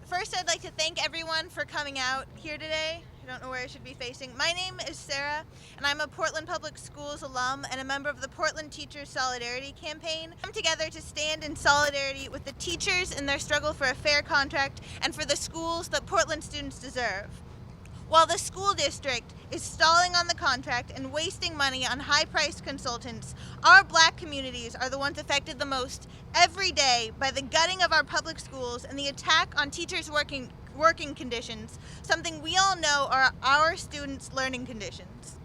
First, I'd like to thank everyone for coming out here today. I don't know where I should be facing. My name is Sarah, and I'm a Portland Public Schools alum and a member of the Portland Teachers Solidarity Campaign. Come together to stand in solidarity with the teachers in their struggle for a fair contract and for the schools that Portland students deserve. While the school district is stalling on the contract and wasting money on high-priced consultants, our Black communities are the ones affected the most every day by the gutting of our public schools and the attack on teachers' working conditions, something we all know are our students' learning conditions.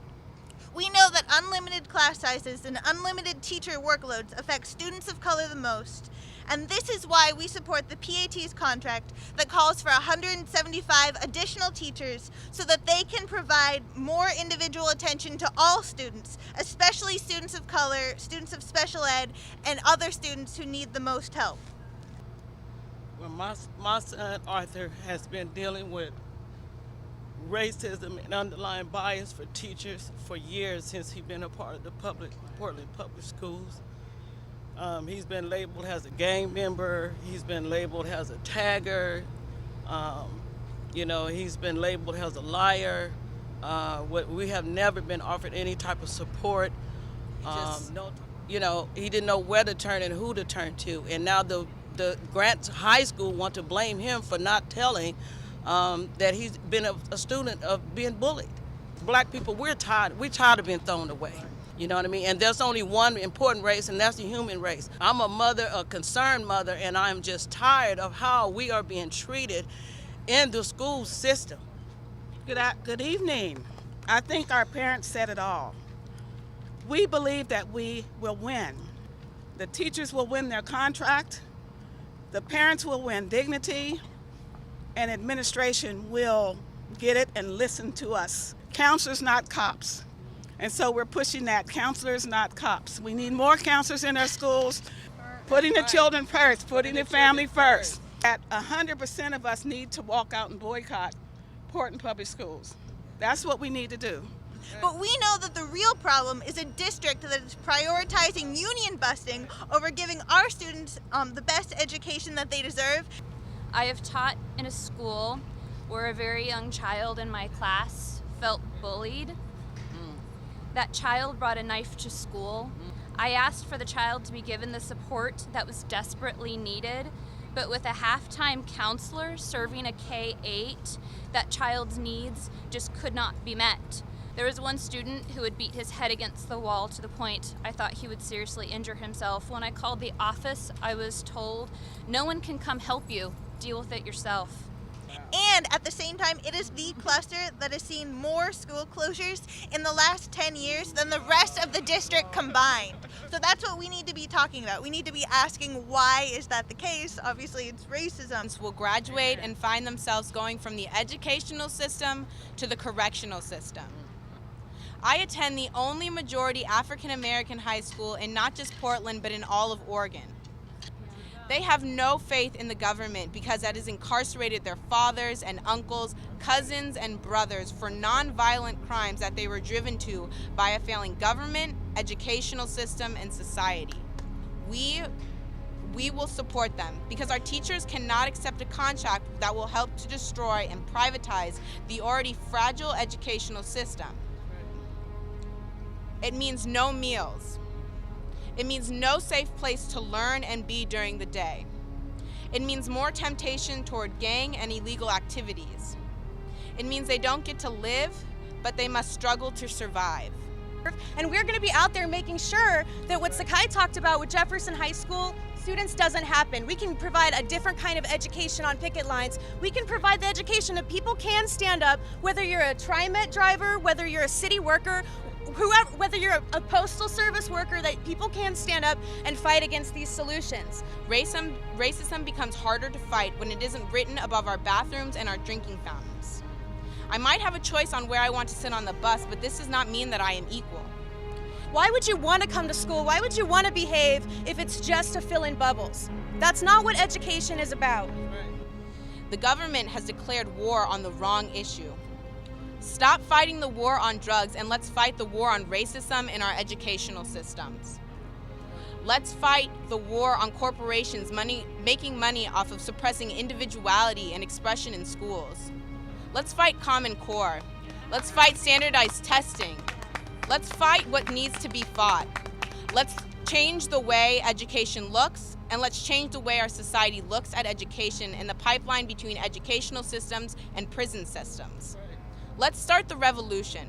We know that unlimited class sizes and unlimited teacher workloads affect students of color the most, and this is why we support the PAT's contract that calls for 175 additional teachers so that they can provide more individual attention to all students, especially students of color, students of special ed, and other students who need the most help. Well, my son Arthur has been dealing with racism and underlying bias for teachers for years since he's been a part of the Portland Public Schools. He's been labeled as a gang member. He's been labeled as a tagger. He's been labeled as a liar. We have never been offered any type of support. He didn't know where to turn and who to turn to. And now the Grant High School want to blame him for not telling that he's been a student of being bullied. Black people, we're tired of being thrown away. You know what I mean? And there's only one important race, and that's the human race. I'm a mother, a concerned mother, and I'm just tired of how we are being treated in the school system. Good evening. I think our parents said it all. We believe that we will win. The teachers will win their contract, the parents will win dignity, and administration will get it and listen to us. Counselors, not cops. And so we're pushing that, counselors, not cops. We need more counselors in our schools, putting the children first, putting the family first. That 100% of us need to walk out and boycott Portland Public Schools. That's what we need to do. But we know that the real problem is a district that is prioritizing union busting over giving our students the best education that they deserve. I have taught in a school where a very young child in my class felt bullied. That child brought a knife to school. I asked for the child to be given the support that was desperately needed, but with a half-time counselor serving a K-8, that child's needs just could not be met. There was one student who would beat his head against the wall to the point I thought he would seriously injure himself. When I called the office, I was told, "No one can come help you. Deal with it yourself." And at the same time, it is the cluster that has seen more school closures in the last 10 years than the rest of the district combined. So that's what we need to be talking about. We need to be asking, why is that the case? Obviously, it's racism. Will graduate and find themselves going from the educational system to the correctional system. I attend the only majority African American high school in not just Portland, but in all of Oregon. They have no faith in the government because that has incarcerated their fathers and uncles, cousins and brothers for nonviolent crimes that they were driven to by a failing government, educational system, and society. We will support them because our teachers cannot accept a contract that will help to destroy and privatize the already fragile educational system. It means no meals. It means no safe place to learn and be during the day. It means more temptation toward gang and illegal activities. It means they don't get to live, but they must struggle to survive. And we're going to be out there making sure that what Sakai talked about with Jefferson High School students doesn't happen. We can provide a different kind of education on picket lines. We can provide the education that people can stand up, whether you're a TriMet driver, whether you're a city worker, whoever, whether you're a postal service worker, that people can stand up and fight against these solutions. Racism becomes harder to fight when it isn't written above our bathrooms and our drinking fountains. I might have a choice on where I want to sit on the bus, but this does not mean that I am equal. Why would you want to come to school? Why would you want to behave if it's just to fill in bubbles? That's not what education is about. The government has declared war on the wrong issue. Stop fighting the war on drugs and let's fight the war on racism in our educational systems. Let's fight the war on corporations making money off of suppressing individuality and expression in schools. Let's fight Common Core. Let's fight standardized testing. Let's fight what needs to be fought. Let's change the way education looks, and let's change the way our society looks at education and the pipeline between educational systems and prison systems. Let's start the revolution.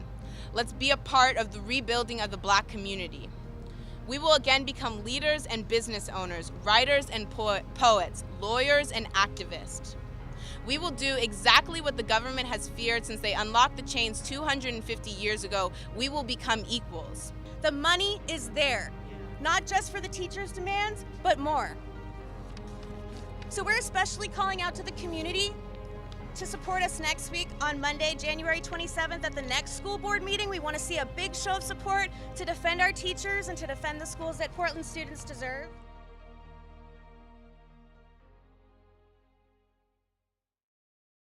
Let's be a part of the rebuilding of the Black community. We will again become leaders and business owners, writers and poets, lawyers and activists. We will do exactly what the government has feared since they unlocked the chains 250 years ago. We will become equals. The money is there, not just for the teachers' demands, but more. So we're especially calling out to the community to support us next week on Monday, January 27th at the next school board meeting. We want to see a big show of support to defend our teachers and to defend the schools that Portland students deserve.